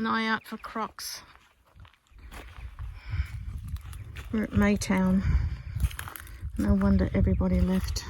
an eye out for crocs. We're at Maytown. No wonder everybody left.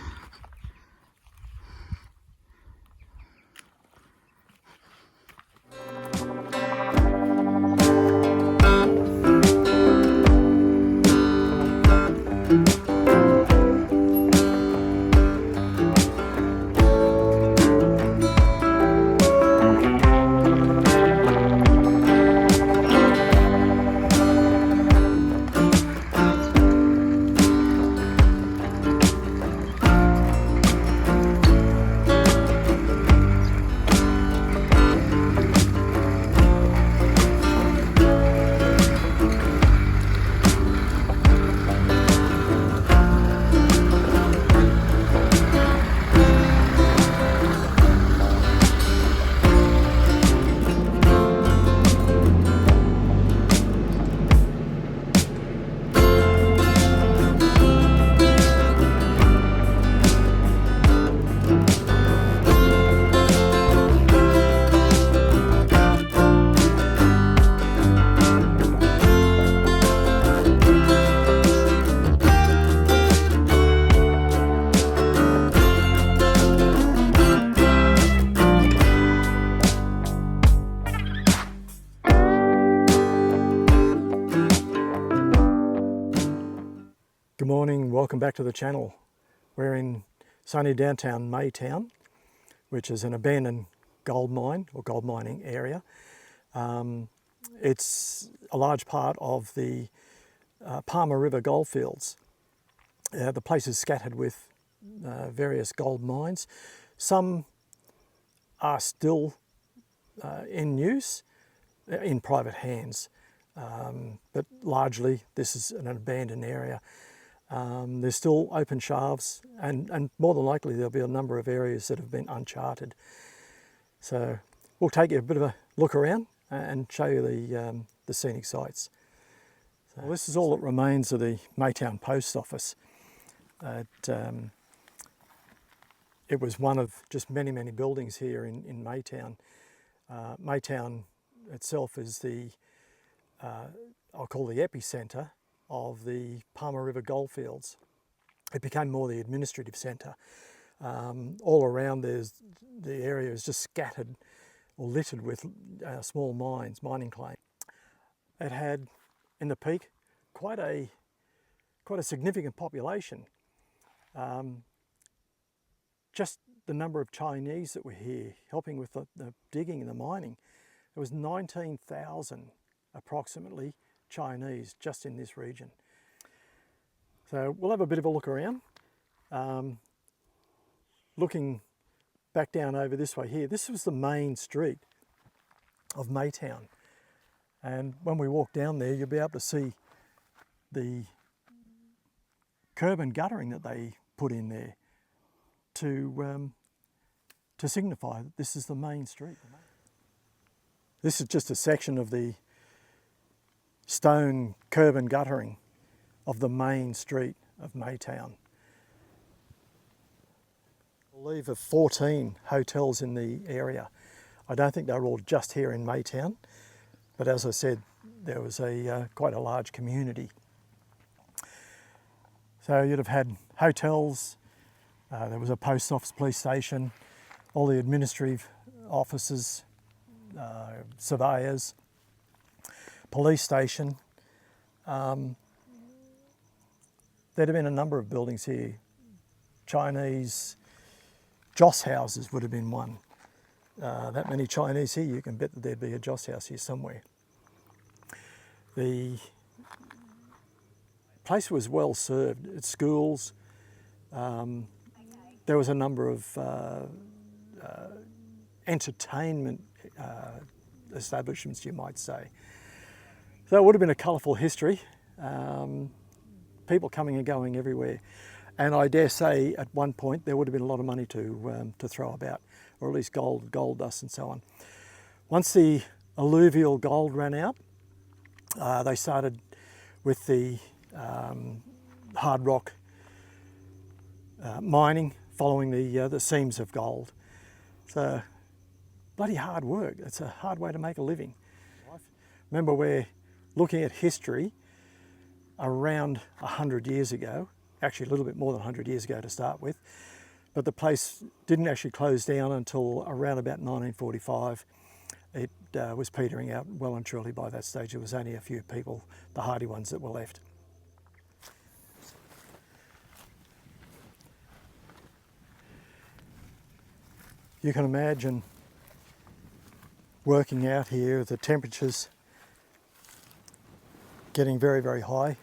Good morning, welcome back to the channel. We're in sunny downtown Maytown, which is an abandoned gold mine or gold mining area. It's a large part of the Palmer River goldfields. The place is scattered with various gold mines. Some are still in use, in private hands, but largely this is an abandoned area. There's still open shafts, and more than likely there'll be a number of areas that have been uncharted. So we'll take you a bit of a look around and show you the scenic sights. So well, this is all that remains of the Maytown Post Office. It was one of just many buildings here in Maytown. Maytown itself is the, I'll call the epicentre of the Palmer River goldfields. It became more the administrative centre. All around the area is just scattered or littered with small mines, mining claims. It had, in the peak, quite a significant population. Just the number of Chinese that were here helping with the digging and the mining, there was 19,000 approximately Chinese just in this region. So we'll have a bit of a look around. Looking back down over this way here, this was the main street of Maytown. And when we walk down there, you'll be able to see the curb and guttering that they put in there to signify that this is the main street. This is just a section of the stone curb and guttering of the main street of Maytown. I believe of 14 hotels in the area. I don't think they're all just here in Maytown, but as I said, there was quite a large community. So you'd have had hotels, there was a post office, police station, all the administrative offices, surveyors, police station. There'd have been a number of buildings here. Chinese joss houses would have been one. That many Chinese here, you can bet that there'd be a joss house here somewhere. The place was well served. At schools, there was a number of entertainment establishments, you might say. So it would have been a colourful history, people coming and going everywhere. And I dare say at one point there would have been a lot of money to throw about, or at least gold dust and so on. Once the alluvial gold ran out, they started with the hard rock mining, following the seams of gold. So bloody hard work. It's a hard way to make a living. Remember, we're looking at history around 100 years ago, actually a little bit more than 100 years ago to start with, but the place didn't actually close down until around about 1945. It was petering out well and truly by that stage. There was only a few people, the hardy ones, that were left. You can imagine working out here, the temperatures getting very, very high.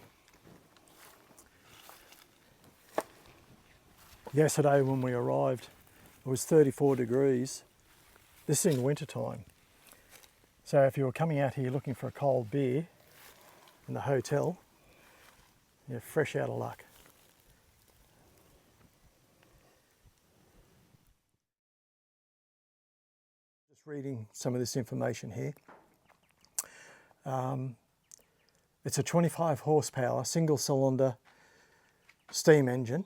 Yesterday when we arrived, it was 34 degrees. This is in winter time. So if you were coming out here looking for a cold beer in the hotel, you're fresh out of luck. Just reading some of this information here. It's a 25 horsepower single cylinder steam engine.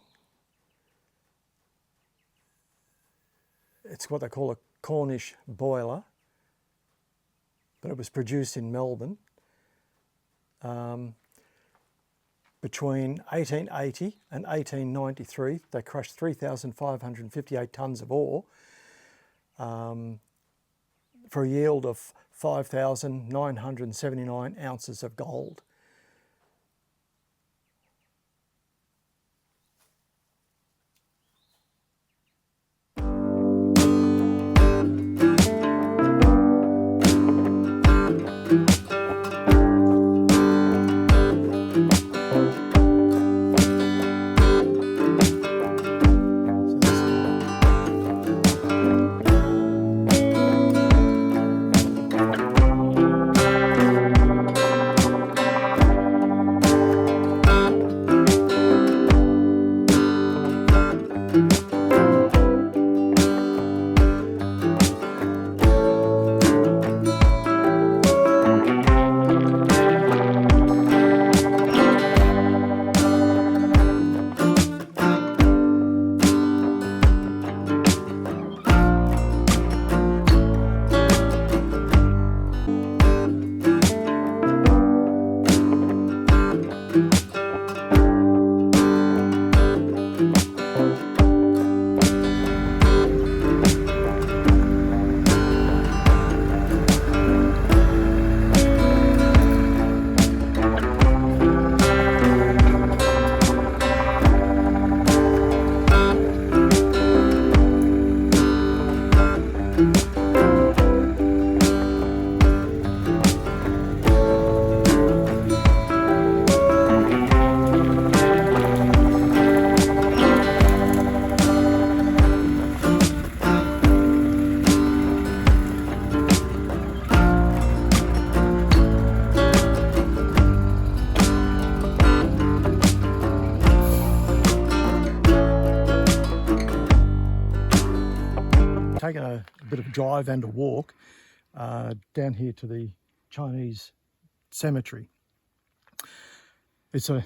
It's what they call a Cornish boiler, but it was produced in Melbourne between 1880 and 1893. They crushed 3,558 tonnes of ore for a yield of 5,979 ounces of gold. Taken a bit of a drive and a walk down here to the Chinese cemetery. It's a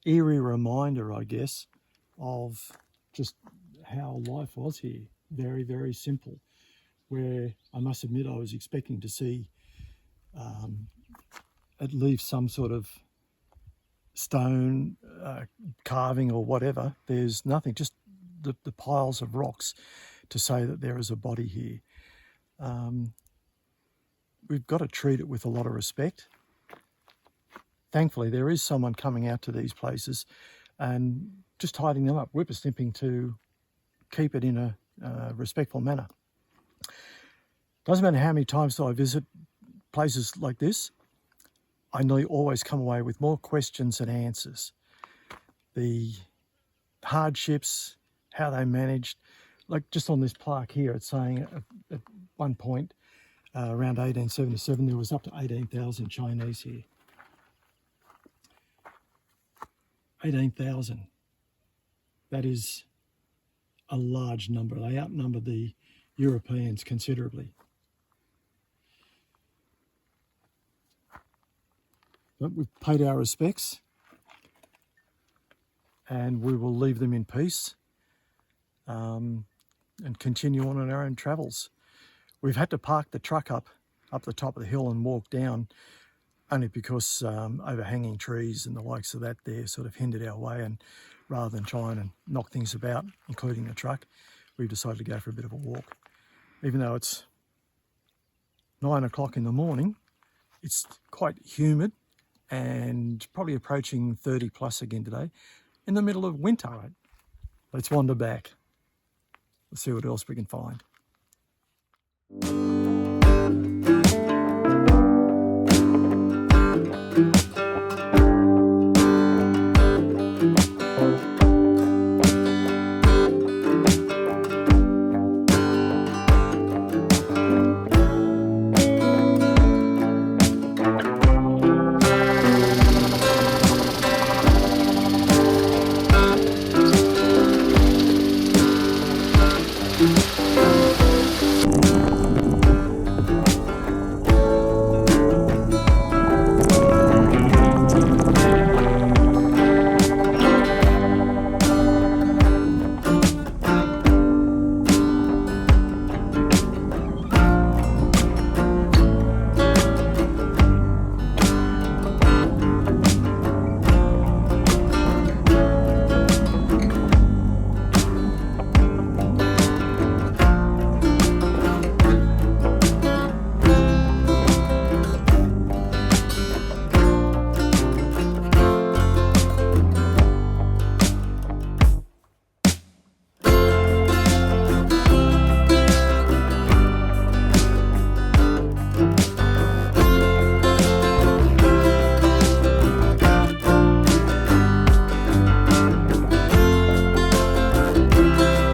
eerie reminder, I guess, of just how life was here. Very, very simple. Where I must admit I was expecting to see at least some sort of stone carving or whatever. There's nothing, just the piles of rocks to say that there is a body here. We've got to treat it with a lot of respect. Thankfully, there is someone coming out to these places and just tidying them up, whippersnipping to keep it in a respectful manner. Doesn't matter how many times I visit places like this, I nearly always come away with more questions than answers. The hardships, how they managed, like just on this plaque here, it's saying at one point around 1877 there was up to 18,000 Chinese here. 18,000. That is a large number. They outnumber the Europeans considerably. But we've paid our respects and we will leave them in peace and continue on our own travels. We've had to park the truck up up the top of the hill and walk down, only because overhanging trees and the likes of that there sort of hindered our way, and rather than trying and knock things about, including the truck, we've decided to go for a bit of a walk. Even though it's 9 o'clock in the morning, it's quite humid and probably approaching 30 plus again today in the middle of winter. Let's wander back. Let's see what else we can find.